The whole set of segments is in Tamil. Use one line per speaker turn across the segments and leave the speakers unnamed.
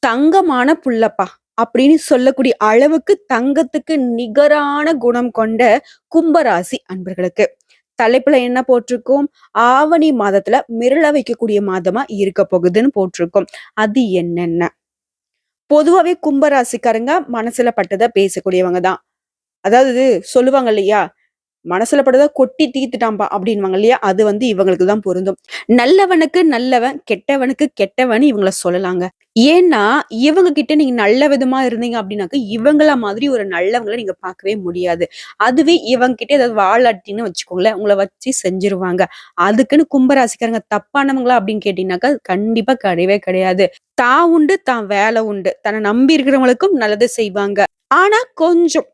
தங்கமான புள்ளப்பா அப்படின்னு சொல்லக்கூடிய அளவுக்கு தங்கத்துக்கு நிகரான குணம் கொண்ட கும்பராசி அன்பர்களுக்கு தலைப்புல என்ன போட்டிருக்கோம்? ஆவணி மாதத்துல மிரள வைக்கக்கூடிய மாதமா இருக்க போகுதுன்னு போட்டிருக்கோம். அது என்னென்ன? பொதுவாவே கும்பராசிக்காரங்க மனசுல பட்டதை பேசக்கூடியவங்க தான். அதாவது சொல்லுவாங்க இல்லையா, மனசுல பட்டத கொட்டி தீர்த்துட்டான்பா அப்படின்னுவாங்க இல்லையா? அது இவங்களுக்கு தான் பொருந்தும். நல்லவனுக்கு நல்லவன், கெட்டவனுக்கு கெட்டவன் இவங்கள சொல்லலாங்க. ஏன்னா, இவங்க கிட்ட நீங்க நல்ல விதமா இருந்தீங்க அப்படின்னாக்க, இவங்கள மாதிரி ஒரு நல்லவங்கள நீங்க பார்க்கவே முடியாது. அதுவே இவங்க கிட்ட ஏதாவது வாலாட்டின்னு வச்சுக்கோங்களேன், உங்கள வச்சு செஞ்சுருவாங்க. அதுக்குன்னு கும்பராசிக்காரங்க தப்பானவங்களா அப்படின்னு கேட்டீங்கன்னாக்கா, கண்டிப்பா கிடையவே கிடையாது. தான் உண்டு, தான் வேலை உண்டு. தன்னை நம்பி இருக்கிறவங்களுக்கும் நல்லது செய்வாங்க. ஆனா கொஞ்சம்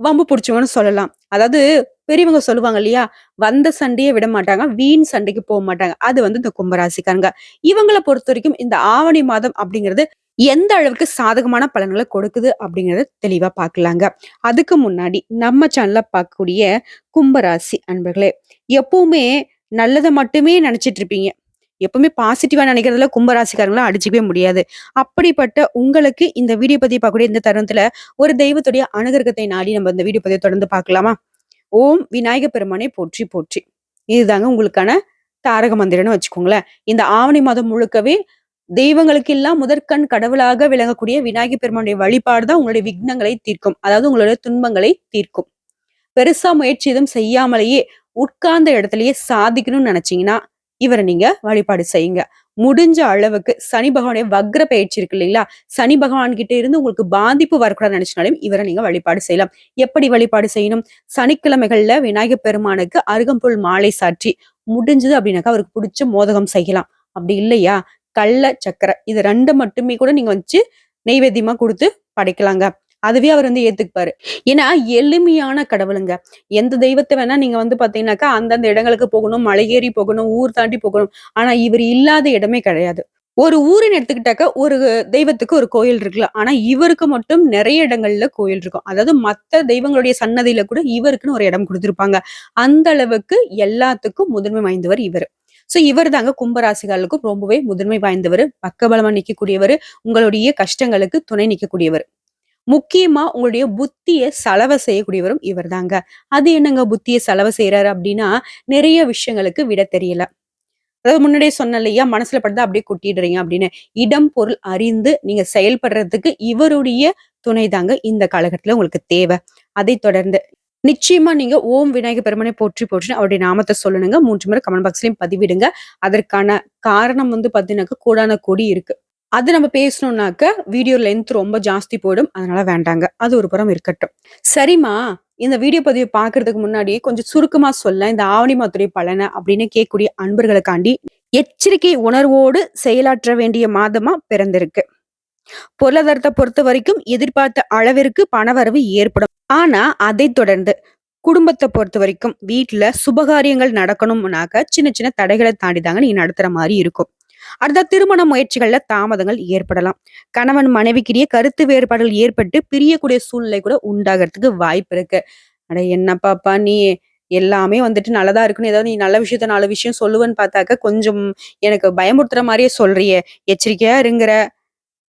வம்பு புடிச்சவங்கன்னு சொல்லலாம். அதாவது பெரியவங்க சொல்லுவாங்க இல்லையா? வந்த சண்டைய விட மாட்டாங்க. வீண் சண்டைக்கு மாட்டாங்க. அது இந்த கும்பராசிக்காரங்க. இவங்கள பொறுத்தவரைக்கும் இந்த ஆவணி மாதம் அப்படிங்கிறது எந்த அளவுக்கு சாதகமான பலன்கள கொடுக்குது அப்படிங்கிறத தெளிவா பார்க்கலாங்க. அதுக்கு முன்னாடி நம்ம சேனல்ல பார்க்கக்கூடிய கும்பராசி அன்பர்களே, எப்பவுமே நல்லத மட்டுமே நினைச்சிட்டு இருப்பீங்க. எப்பவுமே பாசிட்டிவா நினைக்கிறதுல கும்பராசிக்காரங்கள அடிச்சுக்கவே முடியாது. அப்படிப்பட்ட உங்களுக்கு இந்த வீடியோ பதிவு பார்க்கக்கூடிய இந்த தருணத்துல ஒரு தெய்வத்துடைய அனுகிரகத்தை நாடி நம்ம இந்த வீடியோ பதிவை தொடர்ந்து பார்க்கலாமா? ஓம் விநாயக பெருமானை போற்றி போற்றி. இதுதாங்க உங்களுக்கான தாரக மந்திரம்னு வச்சுக்கோங்களேன். இந்த ஆவணி மாதம் முழுக்கவே தெய்வங்களுக்கெல்லாம் முதற்கண் கடவுளாக விளங்கக்கூடிய விநாயகர் பெருமானுடைய வழிபாடு தான் உங்களுடைய விக்னங்களை தீர்க்கும். அதாவது உங்களுடைய துன்பங்களை தீர்க்கும். பெருசா முயற்சி எதுவும் செய்யாமலேயே உட்கார்ந்த இடத்திலேயே சாதிக்கணும்னு நினைச்சீங்கன்னா இவரை நீங்க வழிபாடு செய்யுங்க. முடிஞ்ச அளவுக்கு சனி பகவானுடைய வக்ர பயிற்சி இருக்கு இல்லைங்களா? சனி பகவான் கிட்ட இருந்து உங்களுக்கு பாதிப்பு வரக்கூடாதுன்னு நினைச்சினாலும் இவரை நீங்க வழிபாடு செய்யலாம். எப்படி வழிபாடு செய்யணும்? சனிக்கிழமைகள்ல விநாயகர் பெருமானுக்கு அருகம்புல் மாலை சாற்றி முடிஞ்சது அப்படின்னாக்கா அவருக்கு பிடிச்ச மோதகம் செய்யலாம். அப்படி இல்லையா, கடல சக்கரை இது ரெண்டு மட்டுமே கூட நீங்க வச்சு நெய்வேத்தியமா கொடுத்து படைக்கலாங்க. அதுவே அவர் ஏத்துக்குப்பாரு. ஏன்னா எளிமையான கடவுளுங்க. எந்த தெய்வத்த வேணா நீங்க பாத்தீங்கன்னாக்கா அந்தந்த இடங்களுக்கு போகணும், மலை ஏறி போகணும், ஊர் தாண்டி போகணும். ஆனா இவர் இல்லாத இடமே கிடையாது. ஒரு ஊருன்னு எடுத்துக்கிட்டாக்க ஒரு தெய்வத்துக்கு ஒரு கோயில் இருக்குல்ல. ஆனா இவருக்கு மட்டும் நிறைய இடங்கள்ல கோயில் இருக்கும். அதாவது மத்த தெய்வங்களுடைய சன்னதியில கூட இவருக்குன்னு ஒரு இடம் குடுத்திருப்பாங்க. அந்த அளவுக்கு எல்லாத்துக்கும் முதன்மை வாய்ந்தவர் இவரு. சோ இவர் தாங்க கும்பராசிகளுக்கும் ரொம்பவே முதன்மை வாய்ந்தவர். பக்கபலமா நிக்கக்கூடியவர். உங்களுடைய கஷ்டங்களுக்கு துணை நிக்கக்கூடியவர். முக்கியமா உங்களுடைய புத்திய சலவ செய்யக்கூடியவரும் இவர்தாங்க. அது என்னங்க புத்திய சலவ செய்றாரு அப்படின்னா, நிறைய விஷயங்களுக்கு விட தெரியல. அதாவது முன்னாடியே சொன்னேன் இல்லையா? மனசுல பட்டத அப்படியே கொட்டிடுறீங்க அப்படின்னு. இடம், பொருள் அறிந்து நீங்க செயல்படுறதுக்கு இவருடைய துணை தாங்க இந்த காலகட்டத்துல உங்களுக்கு தேவை. அதைத் தொடர்ந்து நிச்சயமா நீங்க ஓம் விநாயகர் பெருமானை போற்றி போற்றின்னு அவருடைய நாமத்த சொல்லணுங்க. 3 முறை கமெண்ட் பாக்ஸ்லயும் பதிவிடுங்க. அதற்கான காரணம் பாத்தீங்கன்னாக்க கோடான கோடி இருக்கு. அது நம்ம பேசணும்னாக்க வீடியோ லென்த் ரொம்ப ஜாஸ்தி போயிடும். அதனால வேண்டாங்க. அது ஒரு புறம் இருக்கட்டும். சரிம்மா, இந்த வீடியோ பதிவு பார்க்கறதுக்கு முன்னாடி கொஞ்சம் சுருக்கமா சொல்லேன். இந்த ஆவணி மாதத்துடைய பலன அப்படின்னு கேட்கக்கூடிய அன்பர்களுக்காண்டி எச்சரிக்கை உணர்வோடு செயலாற்ற வேண்டிய மாதமா பிறந்திருக்கு. பொருளாதாரத்தை பொறுத்த வரைக்கும் எதிர்பார்த்த அளவிற்கு பணவரவு ஏற்படும். ஆனா அதைத் தொடர்ந்து குடும்பத்தை பொறுத்த வரைக்கும் வீட்டுல சுபகாரியங்கள் நடக்கணும்னாக்க சின்ன சின்ன தடைகளை தாண்டி தாங்க நீங்க நடத்துற மாதிரி இருக்கும். அடுத்த திருமண முயற்சிகள்ல தாமதங்கள் ஏற்படலாம். கணவன் மனைவிக்கிடையே கருத்து வேறுபாடுகள் ஏற்பட்டு பிரியக்கூடிய சூழ்நிலை கூட உண்டாகிறதுக்கு வாய்ப்பு இருக்கு. அட என்னப்பாப்பா நீ எல்லாமே நல்லதா இருக்குன்னு ஏதாவது நீ நல்ல விஷயத்த 4 விஷயம் சொல்லுவேன்னு பார்த்தாக்க கொஞ்சம் எனக்கு பயமுறுத்துற மாதிரியே சொல்றியே. எச்சரிக்கையா இருங்கிற,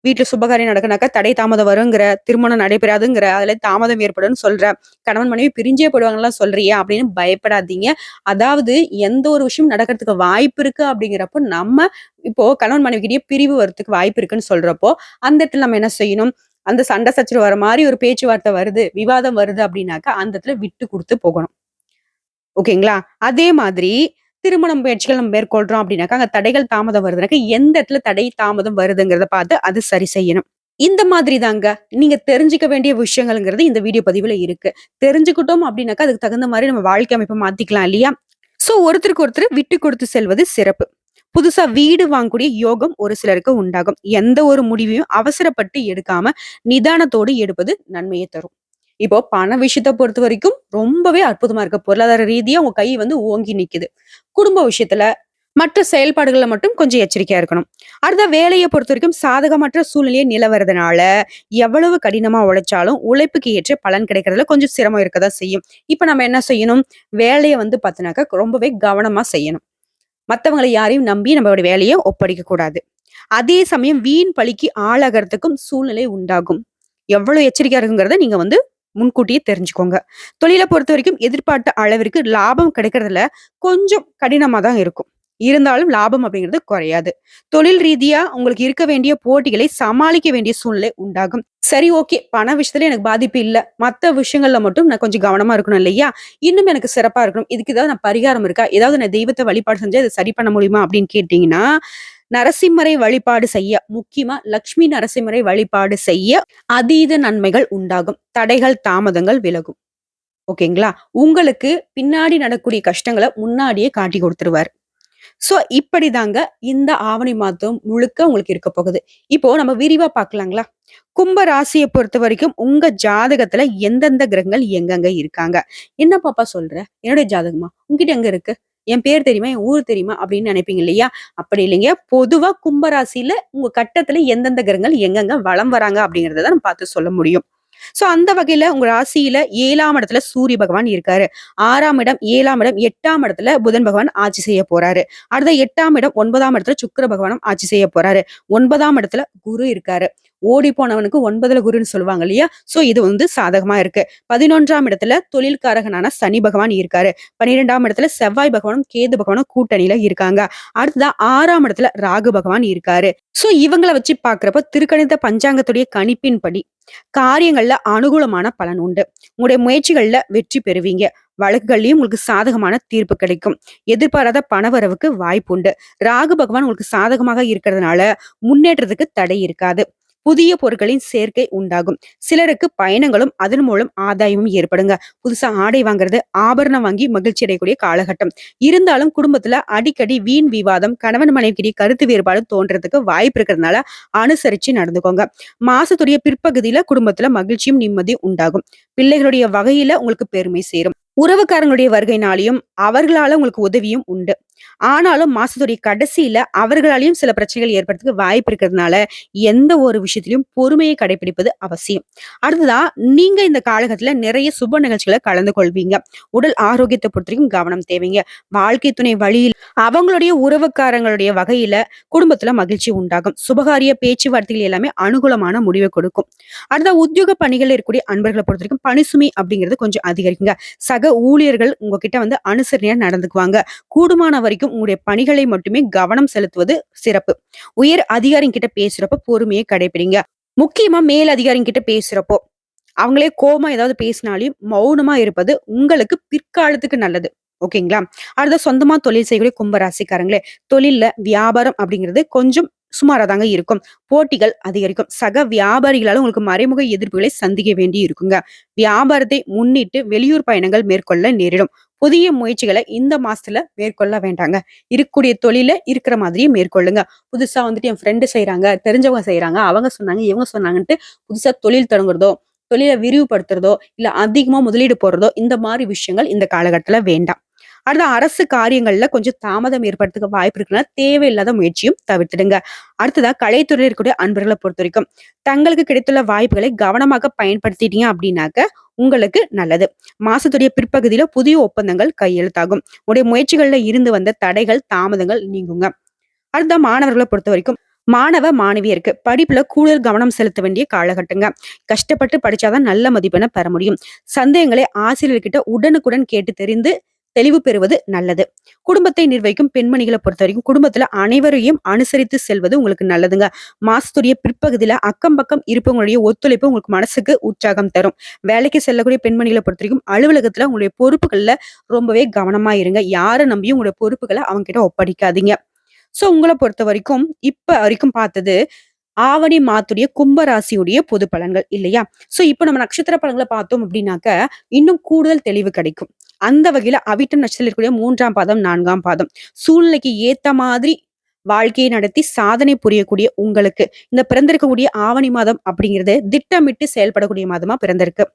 வீட்டுல சுபகாரியம் நடக்குனாக்கா தடை தாமதம் வருங்கிற, திருமணம் நடைபெறாதுங்கிற, அதுல தாமதம் ஏற்படும்னு சொல்ற, கணவன் மனைவி பிரிஞ்சே போடுவாங்கலாம் சொல்றியே அப்படின்னு பயப்படாதீங்க. அதாவது எந்த ஒரு விஷயம் நடக்கிறதுக்கு வாய்ப்பு இருக்கு அப்படிங்கிறப்போ நம்ம இப்போ கணவன் மனைவிக்கிட்டயே பிரிவு வரதுக்கு வாய்ப்பு இருக்குன்னு சொல்றப்போ அந்த இடத்துல நம்ம என்ன செய்யணும்? அந்த சண்டை சச்சரவு வர மாதிரி ஒரு பேச்சுவார்த்தை வருது, விவாதம் வருது அப்படின்னாக்கா அந்த இடத்துல விட்டு கொடுத்து போகணும். ஓகேங்களா? அதே மாதிரி திருமணம் முயற்சிகள் நம்ம மேற்கொள்றோம் அப்படின்னாக்கா, அங்க தடைகள் தாமதம் வருதுனாக்கா, எந்த இடத்துல தடை தாமதம் வருதுங்கிறத பார்த்து அது சரி செய்யணும். இந்த மாதிரி தாங்க. நீங்க தெரிஞ்சுக்க வேண்டிய விஷயங்கள்ங்கிறது இந்த வீடியோ பதிவுல இருக்கு. தெரிஞ்சுக்கிட்டோம் அப்படின்னாக்கா, அதுக்கு தகுந்த மாரி நம்ம வாழ்க்கை அமைப்ப மாத்திக்கலாம் இல்லையா? சோ ஒருத்தருக்கு ஒருத்தர் விட்டு கொடுத்து செல்வது சிறப்பு. புதுசா வீடு வாங்கக்கூடிய யோகம் ஒரு சிலருக்கு உண்டாகும். எந்த ஒரு முடிவையும் அவசரப்பட்டு எடுக்காம நிதானத்தோடு எடுப்பது நன்மையை தரும். இப்போ பண விஷயத்த பொறுத்த வரைக்கும் ரொம்பவே அற்புதமா இருக்கு. பொருளாதார ரீதியா உங்க கை ஓங்கி நிக்குது. குடும்ப விஷயத்துல மற்ற செயல்பாடுகள்ல மட்டும் கொஞ்சம் எச்சரிக்கையா இருக்கணும். அடுத்த வேலையை பொறுத்த வரைக்கும் சாதகமற்ற சூழ்நிலையை நிலவறதுனால எவ்வளவு கடினமா உழைச்சாலும் உழைப்புக்கு ஏற்ற பலன் கிடைக்கிறதுல கொஞ்சம் சிரமம் இருக்கதான் செய்யும். இப்ப நம்ம என்ன செய்யணும்? வேலையை பார்த்தினாக்கா ரொம்பவே கவனமா செய்யணும். மத்தவங்களை யாரையும் நம்பி நம்மளோட வேலையை ஒப்படைக்க கூடாது. அதே சமயம் வீண் பழிக்கு ஆளாகறதுக்கும் சூழ்நிலை உண்டாகும். எவ்வளவு எச்சரிக்கையா இருக்குங்கிறத நீங்க வந்து முன்கூட்டியே தெரிஞ்சுக்கோங்க. தொழில பொறுத்தவரைக்கும் எதிர்பார்த்த அளவிற்கு லாபம் கிடைக்கிறதுல கொஞ்சம் கடினமா தான் இருக்கும். இருந்தாலும் லாபம் அப்படிங்கிறது குறையாது. தொழில் ரீதியா உங்களுக்கு இருக்க வேண்டிய போட்டிகளை சமாளிக்க வேண்டிய சூழ்நிலை உண்டாகும். சரி, ஓகே. பண விஷயத்துல எனக்கு பாதிப்பு இல்ல. மத்த விஷயங்கள்ல மட்டும் நான் கொஞ்சம் கவனமா இருக்கணும் இல்லையா? இன்னும் எனக்கு சிறப்பா இருக்கணும். இதுக்கு ஏதாவது நான் பரிகாரம் இருக்கா? ஏதாவது நான் தெய்வத்த வழிபாடு செஞ்சா இத சரி பண்ண முடியுமா? அப்படின்னு கேட்டீங்கன்னா, நரசிம்மரை வழிபாடு செய்ய, முக்கியமா லட்சுமி நரசிம்மரை வழிபாடு செய்ய அதீத நன்மைகள் உண்டாகும். தடைகள், தாமதங்கள் விலகும். ஓகேங்களா? உங்களுக்கு பின்னாடி நடக்கக்கூடிய கஷ்டங்கள முன்னாடியே காட்டிக் குடுத்துருவாரு. சோ, இப்படிதாங்க இந்த ஆவணி மாதம் முழுக்க உங்களுக்கு இருக்க போகுது. இப்போ நம்ம விரிவா பார்க்கலாங்களா? கும்ப ராசிய பொறுத்தவரைக்கும் உங்க ஜாதகத்துல எந்தெந்த கிரகங்கள் எங்கெங்க இருக்காங்க? "என்ன பாப்பா சொல்ற? என்னுடைய ஜாதகமா? உன்கிட்ட எங்க இருக்கு? என் பேர் தெரியுமா? என் ஊர் தெரியுமா?" அப்படின்னு நினைப்பீங்க இல்லையா? அப்படி இல்லைங்க. பொதுவா கும்ப ராசியில உங்க கட்டத்துல எந்தெந்த கிரகங்கள் எங்கெங்க வலம் வராங்க அப்படிங்கிறத தான் நம்ம பார்த்து சொல்ல முடியும். சோ, அந்த வகையில உங்க ராசியில 7ஆம் இடத்துல சூரிய பகவான் இருக்காரு. 6ஆம் இடம், 7ஆம் இடம், 8ஆம் இடத்துல புதன் பகவான் ஆட்சி செய்ய போறாரு. அடுத்த 8ஆம் இடம், 9ஆம் இடத்துல சுக்கிர பகவானும் ஆட்சி செய்ய போறாரு. 9ஆம் இடத்துல குரு இருக்காரு. ஓடி போனவனுக்கு 9ல குருன்னு சொல்லுவாங்க இல்லையா? சோ, இது வந்து சாதகமா இருக்கு. 11ஆம் இடத்துல தொழில்காரகனான சனி பகவான் இருக்காரு. 12ஆம் இடத்துல செவ்வாய் பகவானும், கேது பகவானும் கூட்டணியில இருக்காங்க. அடுத்ததா 6ஆம் இடத்துல ராகு பகவான் இருக்காரு. சோ, இவங்கள வச்சு பார்க்கிறப்ப திருக்கணித பஞ்சாங்கத்துடைய கணிப்பின்படி காரியங்கள்ல அனுகூலமான பலன் உண்டு. உங்களுடைய முயற்சிகள்ல வெற்றி பெறுவீங்க. வழக்குகள்லயும் உங்களுக்கு சாதகமான தீர்ப்பு கிடைக்கும். எதிர்பாராத பணவரவுக்கு வாய்ப்பு உண்டு. ராகு பகவான் உங்களுக்கு சாதகமாக இருக்கிறதுனால முன்னேற்றத்துக்கு தடை இருக்காது. புதிய பொருட்களின் சேர்க்கை உண்டாகும். சிலருக்கு பயணங்களும் அதன் மூலம் ஆதாயமும் ஏற்படுங்க. புதுசா ஆடை வாங்குறது, ஆபரணம் வாங்கி மகிழ்ச்சி அடையக்கூடிய காலகட்டம். இருந்தாலும் குடும்பத்துல அடிக்கடி வீண் விவாதம், கணவன் மனைவிக்கிடையே கருத்து வேறுபாடு தோன்றதுக்கு வாய்ப்பு இருக்கிறதுனால அனுசரிச்சு நடந்துக்கோங்க. மாசத்துடைய பிற்பகுதியில குடும்பத்துல மகிழ்ச்சியும் நிம்மதியும் உண்டாகும். பிள்ளைகளுடைய வகையில உங்களுக்கு பெருமை சேரும். உறவுக்காரங்களுடைய வருகைனாலையும் அவர்களால உங்களுக்கு உதவியும் உண்டு. ஆனாலும் மாசத்துடைய கடைசியில அவர்களாலயும் சில பிரச்சனைகள் ஏற்படுறதுக்கு வாய்ப்பு இருக்கிறதுனால எந்த ஒரு விஷயத்திலும் பொறுமையை கடைபிடிப்பது அவசியம். அடுத்ததா, நீங்க இந்த காலகட்டத்துல நிறைய சுப நிகழ்ச்சிகளை கலந்து கொள்வீங்க. உடல் ஆரோக்கியத்தை பொறுத்தவரைக்கும் கவனம் தேவைங்க. வாழ்க்கை துணை வழியில் அவங்களுடைய உறவுக்காரங்களுடைய வகையில குடும்பத்துல மகிழ்ச்சி உண்டாகும். சுபகாரிய பேச்சுவார்த்தைகள் எல்லாமே அனுகூலமான முடிவை கொடுக்கும். அடுத்த உத்தியோக பணிகள் இருக்கக்கூடிய அன்பர்களை பொறுத்த வரைக்கும் பணிசுமை அப்படிங்கிறது கொஞ்சம் அதிகரிக்குங்க. சக ஊழியர்கள் உங்ககிட்ட வந்து அனுசரணையா நடந்துக்குவாங்க. கூடுமான வரைக்கும் உங்களுடைய பணிகளை மட்டுமே கவனம் செலுத்துவது சிறப்பு. உயர் அதிகாரி கிட்ட பேசுறப்ப பொறுமையை கடைபிடிங்க. முக்கியமா மேல் அதிகாரி கிட்ட பேசுறப்போ அவங்களே கோவமா ஏதாவது பேசினாலும் மௌனமா இருப்பது உங்களுக்கு பிற்காலத்துக்கு நல்லது. ஓகேங்களா? அடுத்த சொந்தமா தொழில் செய்யக்கூடிய கும்பராசிக்காரங்களே, தொழில்ல வியாபாரம் அப்படிங்கிறது கொஞ்சம் சுமாரா தாங்க இருக்கும். போட்டிகள் அதிகரிக்கும். சக வியாபாரிகளால உங்களுக்கு மறைமுக எதிர்ப்புகளை சந்திக்க வேண்டி இருக்குங்க. வியாபாரத்தை முன்னிட்டு வெளியூர் பயணங்கள் மேற்கொள்ள நேரிடும். புதிய முயற்சிகளை இந்த மாசத்துல மேற்கொள்ள வேண்டாங்க. இருக்கக்கூடிய தொழில இருக்கிற மாதிரியே மேற்கொள்ளுங்க. புதுசா வந்துட்டு என் ஃப்ரெண்டு செய்றாங்க, தெரிஞ்சவங்க செய்றாங்க, அவங்க சொன்னாங்க, இவங்க சொன்னாங்கன்ட்டு புதுசா தொழில் தொடங்குறதோ, தொழில விரிவுபடுத்துறதோ, இல்ல அதிகமா முதலீடு போடுறதோ, இந்த மாரி விஷயங்கள் இந்த காலகட்டத்துல வேண்டாம். அடுத்த அரசு காரியங்கள்ல கொஞ்சம் தாமதம் ஏற்படுறதுக்கு வாய்ப்பு இருக்குன்னா தேவையில்லாத முயற்சியும் தவிர்த்துடுங்க. அடுத்ததா, கலைத்துறையில் இருக்கக்கூடிய அன்பர்களை பொறுத்த வரைக்கும் தங்களுக்கு கிடைத்துள்ள வாய்ப்புகளை கவனமாக பயன்படுத்திட்டீங்க அப்படின்னாக்க உங்களுக்கு நல்லது. மாசத்துடைய பிற்பகுதியில புதிய ஒப்பந்தங்கள் கையெழுத்தாகும். உடைய முயற்சிகள்ல இருந்து வந்த தடைகள், தாமதங்கள் நீங்குங்க. அடுத்த மாணவர்களை பொறுத்த வரைக்கும் மாணவ மாணவியருக்கு படிப்புல கூடுதல் கவனம் செலுத்த வேண்டிய காலகட்டங்க. கஷ்டப்பட்டு படிச்சாதான் நல்ல மதிப்பெண்ணை பெற முடியும். சந்தேகங்களை ஆசிரியர்கிட்ட உடனுக்குடன் கேட்டு தெரிந்து தெளிவு பெறுவது நல்லது. குடும்பத்தை நிர்வகிக்கும் பெண்மணிகளை பொறுத்த வரைக்கும் குடும்பத்துல அனைவரையும் அனுசரித்து செல்வது உங்களுக்கு நல்லதுங்க. மாசத்துடைய பிற்பகுதியில அக்கம் பக்கம் இருப்பவங்களுடைய ஒத்துழைப்பு உங்களுக்கு மனசுக்கு உற்சாகம் தரும். வேலைக்கு செல்லக்கூடிய பெண்மணிகளை பொறுத்த வரைக்கும் அலுவலகத்துல உங்களுடைய பொறுப்புகள்ல ரொம்பவே கவனமா இருங்க. யாரை நம்பியும் உங்களுடைய பொறுப்புகளை அவங்க கிட்ட ஒப்படைக்காதீங்க. சோ, உங்கள பொறுத்த வரைக்கும் இப்ப வரைக்கும் பார்த்தது ஆவணி மாத்துடைய கும்ப ராசியுடைய பொது பலன்கள் இல்லையா? சோ, இப்ப நம்ம நட்சத்திர பலன்களை பார்த்தோம் அப்படின்னாக்க இன்னும் கூடுதல் தெளிவு கிடைக்கும். அந்த வகையில அவிட்டம் நட்சத்திரத்தில் இருக்கக்கூடிய 3ஆம் பாதம், 4ஆம் பாதம் சூழ்நிலைக்கு ஏத்த மாதிரி வாழ்க்கையை நடத்தி சாதனை புரியக்கூடிய உங்களுக்கு இந்த பிறந்திருக்கக்கூடிய ஆவணி மாதம் அப்படிங்கிறது திட்டமிட்டு செயல்படக்கூடிய மாதமா பிறந்திருக்கு.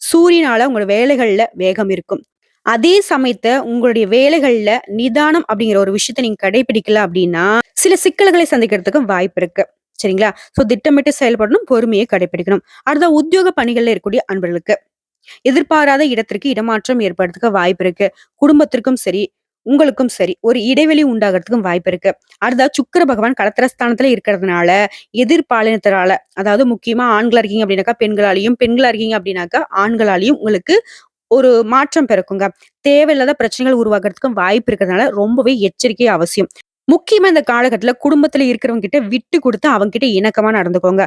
சூரியனால உங்களோட வேலைகள்ல வேகம் இருக்கும். அதே சமயத்த உங்களுடைய வேலைகள்ல நிதானம் அப்படிங்கிற ஒரு விஷயத்த நீங்க கடைபிடிக்கல அப்படின்னா சில சிக்கல்களை சந்திக்கிறதுக்கு வாய்ப்பு இருக்கு. சரிங்களா? சோ, திட்டமிட்டு செயல்படணும், பொறுமையை கடைபிடிக்கணும். அடுத்த உத்தியோக பணிகள்ல இருக்கக்கூடிய அன்பர்களுக்கு எதிர்பாராத இடத்திற்கு இடமாற்றம் ஏற்படுறதுக்கு வாய்ப்பு இருக்கு. குடும்பத்திற்கும் சரி, உங்களுக்கும் சரி ஒரு இடைவெளி உண்டாகிறதுக்கும் வாய்ப்பு இருக்கு. அடுத்தா சுக்கிர பகவான் களத்திரஸ்தானத்துல இருக்கிறதுனால, எதிர்பாலினத்தினால அதாவது முக்கியமா ஆண்களா இருக்கீங்க அப்படின்னாக்கா பெண்களாலயும், பெண்களா இருக்கீங்க அப்படின்னாக்கா ஆண்களாலயும் உங்களுக்கு ஒரு மாற்றம் பிறக்குங்க. தேவையில்லாத பிரச்சனைகள் உருவாகுறதுக்கும் வாய்ப்பு இருக்கிறதுனால ரொம்பவே எச்சரிக்கை அவசியம். முக்கியமா இந்த காலகட்டத்துல குடும்பத்துல இருக்கிறவங்க கிட்ட விட்டு குடுத்து அவங்க கிட்ட இணக்கமா நடந்துக்கோங்க.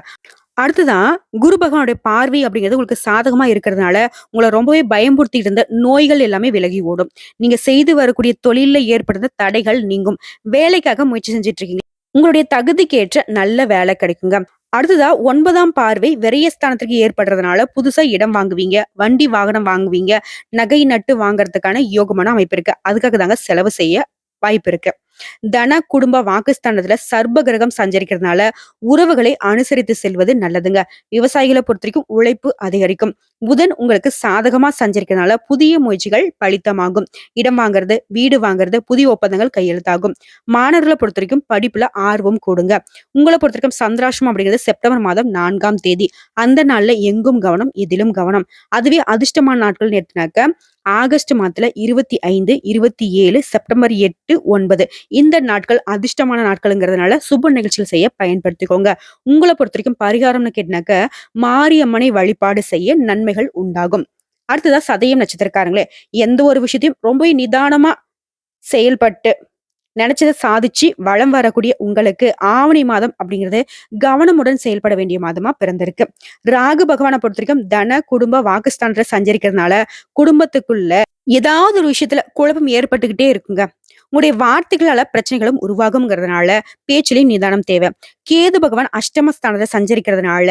அடுத்ததான் குரு பகவானுடைய பார்வை அப்படிங்கிறது உங்களுக்கு சாதகமா இருக்கிறதுனால, உங்கள ரொம்பவே பயம்புறுத்திட்டு இருந்த நோய்கள் எல்லாமே விலகி ஓடும். நீங்க செய்து வரக்கூடிய தொழில்ல ஏற்படுத்த தடைகள் நீங்கும். வேலைக்காக முயற்சி செஞ்சுட்டு இருக்கீங்க. உங்களுடைய தகுதிக்கேற்ற நல்ல வேலை கிடைக்குங்க. அடுத்ததா 9ஆம் பார்வை விரயஸ்தானத்திற்கு ஏற்படுறதுனால, புதுசா இடம் வாங்குவீங்க, வண்டி வாகனம் வாங்குவீங்க, நகை நட்டு வாங்குறதுக்கான யோகமான அமைப்பு இருக்கு. அதுக்காக தாங்க செலவு செய்ய வாய்ப்பு இருக்கு. தன, குடும்ப வாக்குஸ்தானத்துல சர்ப்ப கிரகம் சஞ்சரிக்கிறதுனால உறவுகளை அனுசரித்து செல்வது நல்லதுங்க. விவசாயிகளை பொறுத்தவரைக்கும் உழைப்பு அதிகரிக்கும். புதன் உங்களுக்கு சாதகமா சஞ்சரிக்கிறதுனால புதிய முயற்சிகள் பலித்தமாகும். இடம் வாங்குறது, வீடு வாங்குறது, புதிய ஒப்பந்தங்கள் கையெழுத்தாகும். மாணவர்களை பொறுத்தவரைக்கும் படிப்புல ஆர்வம் கூடுங்க. உங்களை பொறுத்தவரைக்கும் சந்திராஷ்டமம் அப்படிங்கிறது செப்டம்பர் மாதம் 4ஆம் தேதி. அந்த நாள்ல எங்கும் கவனம், இதிலும் கவனம். அதுவே அதிர்ஷ்டமான நாட்கள் எடுத்துனாக்க ஆகஸ்ட் மாதத்துல 25, 27, செப்டம்பர் 8, 9 இந்த நாட்கள் அதிர்ஷ்டமான நாட்கள்ங்கிறதுனால சுப நிகழ்ச்சிகள் செய்ய பயன்படுத்திக்கோங்க. உங்கள பொறுத்தவரைக்கும் பரிகாரம்னு கேட்டாக்க, மாரியம்மனை வழிபாடு செய்ய நன்மைகள் உண்டாகும். அடுத்ததா சதயம் நட்சத்திரக்காரங்களே, எந்த ஒரு விஷயத்தையும் ரொம்பவே நிதானமா செயல்பட்டு நினைச்சத சாதிச்சு வளம் வரக்கூடிய உங்களுக்கு ஆவணி மாதம் அப்படிங்கிறது கவனமுடன் செயல்பட வேண்டிய மாதமா பிறந்திருக்கு. ராகு பகவானை பொறுத்தவரைக்கும் தன, குடும்ப வாக்குஸ்தானத்துல சஞ்சரிக்கிறதுனால குடும்பத்துக்குள்ள ஏதாவது ஒரு விஷயத்துல குழப்பம் ஏற்பட்டுக்கிட்டே இருக்குங்க. உங்களுடைய வார்த்தைகளால பிரச்சனைகளும் உருவாகுங்கிறதுனால பேச்சிலையும் நிதானம் தேவை. கேது பகவான் அஷ்டமஸ்தானத்தை சஞ்சரிக்கிறதுனால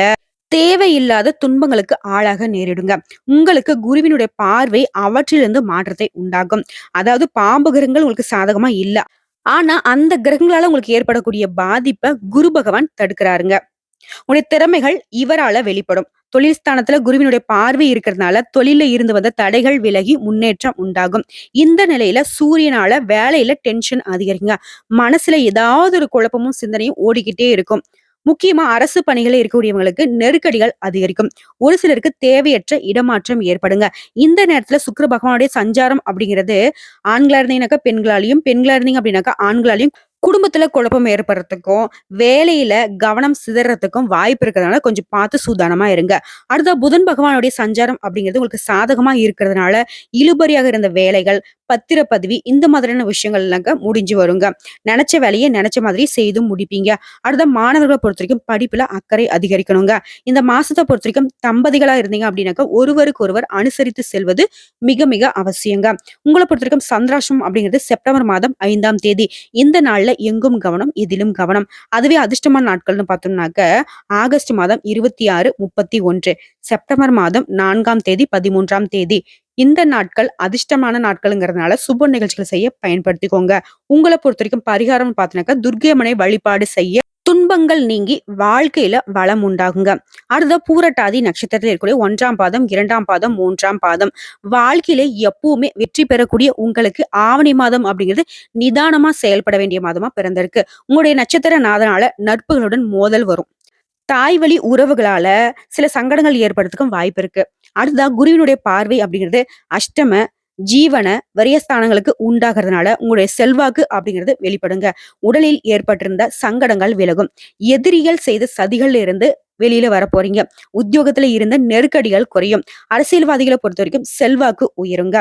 தேவையில்லாத துன்பங்களுக்கு ஆளாக நேரிடுங்க. உங்களுக்கு குருவினுடைய பார்வை அவற்றிலிருந்து மாற்றத்தை உண்டாகும். அதாவது பாம்பு கிரகங்கள் உங்களுக்கு சாதகமா இல்ல. ஆனா அந்த கிரகங்களால உங்களுக்கு ஏற்படக்கூடிய பாதிப்ப குரு பகவான் தடுக்கிறாருங்க. உங்களுடைய திறமைகள் இவரால வெளிப்படும். தொழில் ஸ்தானத்துல குருவினுடைய பார்வை இருக்கிறதுனால தொழில இருந்து வந்த தடைகள் விலகி முன்னேற்றம் உண்டாகும். இந்த நிலையில சூரியனால வேலையில டென்ஷன் அதிகரிக்குங்க. மனசுல ஏதாவது ஒரு குழப்பமும் சிந்தனையும் ஓடிக்கிட்டே இருக்கும். முக்கியமா அரசு பணிகளை இருக்கக்கூடியவங்களுக்கு நெருக்கடிகள் அதிகரிக்கும். ஒரு சிலருக்கு தேவையற்ற இடமாற்றம் ஏற்படுங்க. இந்த நேரத்துல சுக்கிர பகவானுடைய சஞ்சாரம் அப்படிங்கிறது ஆண்களா இருந்தீங்கன்னாக்கா பெண்களாலையும், பெண்களா இருந்தீங்க அப்படின்னாக்கா ஆண்களாலையும் குடும்பத்துல குழப்பம் ஏற்படுறதுக்கும், வேலையில கவனம் சிதறதுக்கும் வாய்ப்பு இருக்கிறதுனால கொஞ்சம் பார்த்து சூதானமா இருங்க. அடுத்த புதன் பகவானுடைய சஞ்சாரம் அப்படிங்கிறது உங்களுக்கு சாதகமா இருக்கிறதுனால, இழுபறியாக இருந்த வேலைகள், பத்திரப்பதிவு இந்த மாதிரியான விஷயங்கள் எல்லாங்க முடிஞ்சு வருங்க. நினைச்ச வேலையை நினைச்ச மாதிரி செய்தும் முடிப்பீங்க. அடுத்த மாணவர்களை பொறுத்தவரைக்கும் படிப்புல அக்கறை அதிகரிக்கணுங்க. இந்த மாசத்தை பொறுத்தவரைக்கும் தம்பதிகளா இருந்தீங்க அப்படின்னாக்கா ஒருவருக்கு ஒருவர் அனுசரித்து செல்வது மிக மிக அவசியங்க. உங்களை பொறுத்தவரைக்கும் சந்திராஷ்டமம் அப்படிங்கிறது செப்டம்பர் மாதம் 5ஆம் தேதி. இந்த நாள்ல எங்கும் கவனம், இதிலும் கவனம். அதுவே அதிர்ஷ்டமான நாட்கள்னு பார்த்தோம்னாக்க ஆகஸ்ட் மாதம் 26, 31, செப்டம்பர் மாதம் 4ஆம் தேதி, 13ஆம் தேதி. இந்த நாட்கள் அதிர்ஷ்டமான நாட்கள்ங்கிறதுனால சுப நிகழ்ச்சிகள் செய்ய பயன்படுத்திக்கோங்க. உங்களை பொறுத்தவரைக்கும் பரிகாரம் பார்த்தீங்கன்னாக்கா துர்க்கை அம்மனை வழிபாடு செய்ய துன்பங்கள் நீங்கி வாழ்க்கையில வளம் உண்டாகுங்க. அடுத்த பூரட்டாதி நட்சத்திரத்தில் இருக்கக்கூடிய 1ஆம் பாதம், 2ஆம் பாதம், 3ஆம் பாதம் வாழ்க்கையில எப்பவுமே வெற்றி பெறக்கூடிய உங்களுக்கு ஆவணி மாதம் அப்படிங்கிறது நிதானமா செயல்பட வேண்டிய மாதமா பிறந்திருக்கு. உங்களுடைய நட்சத்திர நாதனால நட்புகளுடன் மோதல் வரும். தாய் வழி உறவுகளால சில சங்கடங்கள் ஏற்படுறதுக்கும் வாய்ப்பு இருக்கு. அடுத்ததா குருவினுடைய பார்வை அப்படிங்கிறது அஷ்டம ஜீவன விரயஸ்தானங்களுக்கு உண்டாகிறதுனால உங்களுடைய செல்வாக்கு அப்படிங்கிறது வெளிப்படுங்க. உடலில் ஏற்பட்டிருந்த சங்கடங்கள் விலகும். எதிரிகள் செய்த சதிகள்ல இருந்து வெளியில வர போறீங்க. உத்தியோகத்துல இருந்த நெருக்கடிகள் குறையும். அரசியல்வாதிகளை பொறுத்த வரைக்கும் செல்வாக்கு உயருங்க.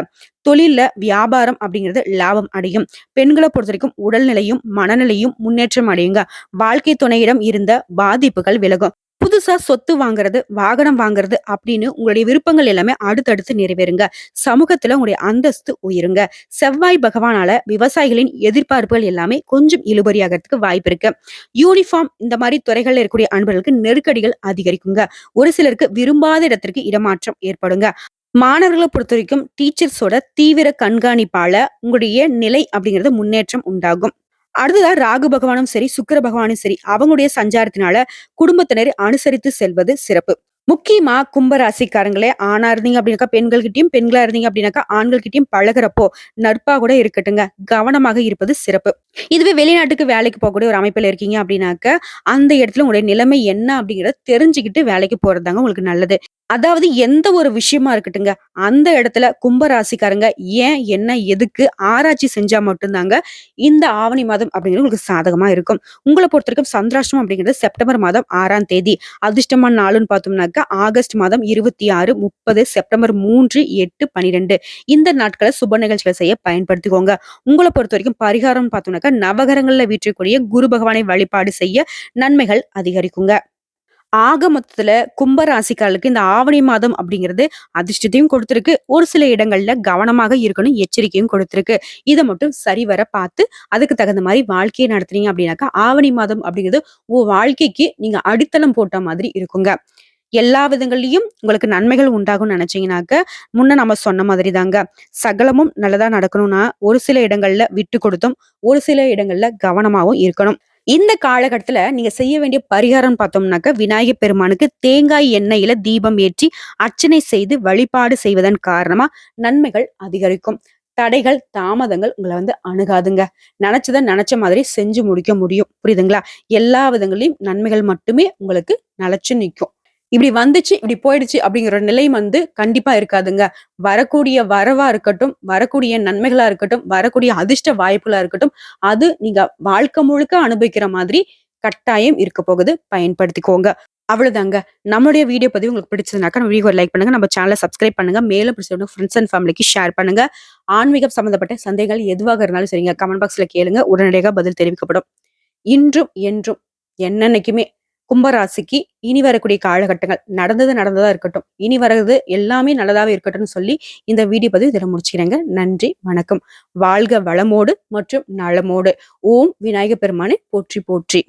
தொழில்ல வியாபாரம் அப்படிங்கிறது லாபம் அடையும். பெண்களை பொறுத்த வரைக்கும் உடல்நிலையும் மனநிலையும் முன்னேற்றம் அடையுங்க. வாழ்க்கை துணையிடம் இருந்த பாதிப்புகள் விலகும். புதுசா சொத்து வாங்குறது, வாகனம் வாங்குறது அப்படின்னு உங்களுடைய விருப்பங்கள் எல்லாமே அடுத்தடுத்து நிறைவேறுங்க. சமூகத்துல உங்களுடைய அந்தஸ்து உயருங்க. செவ்வாய் பகவானால விவசாயிகளின் எதிர்பார்ப்புகள் எல்லாமே கொஞ்சம் இழுபறியாகிறதுக்கு வாய்ப்பு இருக்கு. யூனிஃபார்ம் இந்த மாதிரி துறைகள்ல இருக்கக்கூடிய அன்பர்களுக்கு நெருக்கடிகள் அதிகரிக்குங்க. ஒரு சிலருக்கு விரும்பாத இடத்திற்கு இடமாற்றம் ஏற்படுங்க. மாணவர்களை பொறுத்த வரைக்கும் டீச்சர்ஸோட தீவிர கண்காணிப்பால உங்களுடைய நிலை அப்படிங்கிறது முன்னேற்றம் உண்டாகும். அடுத்ததா ராகு பகவானும் சரி, சுக்கிர பகவானும் சரி அவங்களுடைய சஞ்சாரத்தினால குடும்பத்தினரை அனுசரித்து செல்வது சிறப்பு. முக்கியமா கும்பராசிக்காரங்களே ஆணா இருந்தீங்க அப்படின்னாக்கா பெண்கள் கிட்டயும், பெண்களா இருந்தீங்க அப்படின்னாக்கா ஆண்கள் கிட்டயும் பழகுறப்போ நட்பா கூட இருக்கட்டுங்க. கவனமாக இருப்பது சிறப்பு. இதுவே வெளிநாட்டுக்கு வேலைக்கு போகக்கூடிய ஒரு அமைப்புல இருக்கீங்க அப்படின்னாக்க அந்த இடத்துல உங்களுடைய நிலைமை என்ன அப்படிங்கறத தெரிஞ்சுக்கிட்டு வேலைக்கு போறதுதாங்க உங்களுக்கு நல்லது. அதாவது எந்த ஒரு விஷயமா இருக்கட்டுங்க, அந்த இடத்துல கும்பராசிக்காரங்க ஏன், என்ன, எதுக்கு ஆராய்ச்சி செஞ்சா மட்டும் தாங்க இந்த ஆவணி மாதம் அப்படிங்கிறது உங்களுக்கு சாதகமா இருக்கும். உங்கள பொறுத்தவரைக்கும் சந்திராஷ்டமம் அப்படிங்கிறது செப்டம்பர் மாதம் 6ஆம் தேதி. அதிர்ஷ்டமான நாளுன்னு பார்த்தோம்னாக்கா, ஆகஸ்ட் மாதம் 26, 30, செப்டம்பர் 3, 8, 12 இந்த நாட்கள சுப நிகழ்ச்சிகள் செய்ய பயன்படுத்திக்கோங்க. உங்கள பொறுத்தவரைக்கும் பரிகாரம்னு பார்த்தோம்னாக்கா, நவகிரகங்கள்ல வீற்றிருக்கக்கூடிய குரு பகவானை வழிபாடு செய்ய நன்மைகள் அதிகரிக்குங்க. ஆக மொத்தத்துல கும்ப ராசிக்காரர்களுக்கு இந்த ஆவணி மாதம் அப்படிங்கிறது அதிர்ஷ்டத்தையும் கொடுத்திருக்கு. ஒரு சில இடங்கள்ல கவனமாக இருக்கணும் எச்சரிக்கையும் கொடுத்திருக்கு. இத மட்டும் சரிவர பார்த்து அதுக்கு தகுந்த மாரி வாழ்க்கைய நடத்துனீங்க அப்படின்னாக்கா, ஆவணி மாதம் அப்படிங்கிறது உங்க வாழ்க்கைக்கு நீங்க அடித்தளம் போட்ட மாதிரி இருக்குங்க. எல்லா விதங்கள்லயும் உங்களுக்கு நன்மைகள் உண்டாகும்னு நினைச்சீங்கன்னாக்க, முன்ன நம்ம சொன்ன மாதிரி தாங்க. சகலமும் நல்லதா நடக்கணும்னா, ஒரு சில இடங்கள்ல விட்டு கொடுத்தும், ஒரு சில இடங்கள்ல கவனமாவும் இருக்கணும். இந்த காலகட்டத்துல நீங்க செய்ய வேண்டிய பரிகாரம் பார்த்தோம்னாக்க, விநாயகப் பெருமானுக்கு தேங்காய் எண்ணெயில தீபம் ஏற்றி அர்ச்சனை செய்து வழிபாடு செய்வதன் காரணமா நன்மைகள் அதிகரிக்கும். தடைகள், தாமதங்கள் உங்கள அணுகாதுங்க. நெனச்சத நெனச்ச மாதிரி செஞ்சு முடிக்க முடியும். புரியுதுங்களா? எல்லா விதங்கள்லயும் நன்மைகள் மட்டுமே உங்களுக்கு நிலைச்சு நிக்கும். இப்படி வந்துச்சு, இப்படி போயிடுச்சு அப்படிங்கிற ஒரு நிலை கண்டிப்பா இருக்காதுங்க. வரக்கூடிய வரவா இருக்கட்டும், வரக்கூடிய நன்மைகளா இருக்கட்டும், வரக்கூடிய அதிர்ஷ்ட வாய்ப்புகளா இருக்கட்டும், அது நீங்க வாழ்க்கை முழுக்க அனுபவிக்கிற மாதிரி கட்டாயம் இருக்க போகுது. பயன்படுத்திக்கோங்க. அவ்வளவுதாங்க. நம்மளுடைய வீடியோ பதிவு உங்களுக்கு பிடிச்சதுனாக்கா, நம்ம வீடியோவை லைக் பண்ணுங்க. நம்ம சேனல சப்ஸ்கிரைப் பண்ணுங்க. மேலும் பிடிச்சவங்க ஃப்ரெண்ட்ஸ் அண்ட் ஃபேமிலிக்கு ஷேர் பண்ணுங்க. ஆன்மீகம் சம்பந்தப்பட்ட சந்தேகங்கள் எதுவாக இருந்தாலும் சரிங்க, கமெண்ட் பாக்ஸ்ல கேளுங்க. உடனடியாக பதில் தெரிவிக்கப்படும். இன்றும், என்றும், என்னன்னைக்குமே கும்பராசிக்கு இனி வரக்கூடிய காலகட்டங்கள் நடந்தது நடந்ததா இருக்கட்டும். இனி வர்றது எல்லாமே நல்லதாவே இருக்கட்டும்னு சொல்லி இந்த வீடியோ பதிவு இதில முடிச்சுக்கிறேங்க. நன்றி, வணக்கம். வாழ்க வளமோடு மற்றும் நலமோடு. ஓம் விநாயகப் பெருமானை போற்றி போற்றி.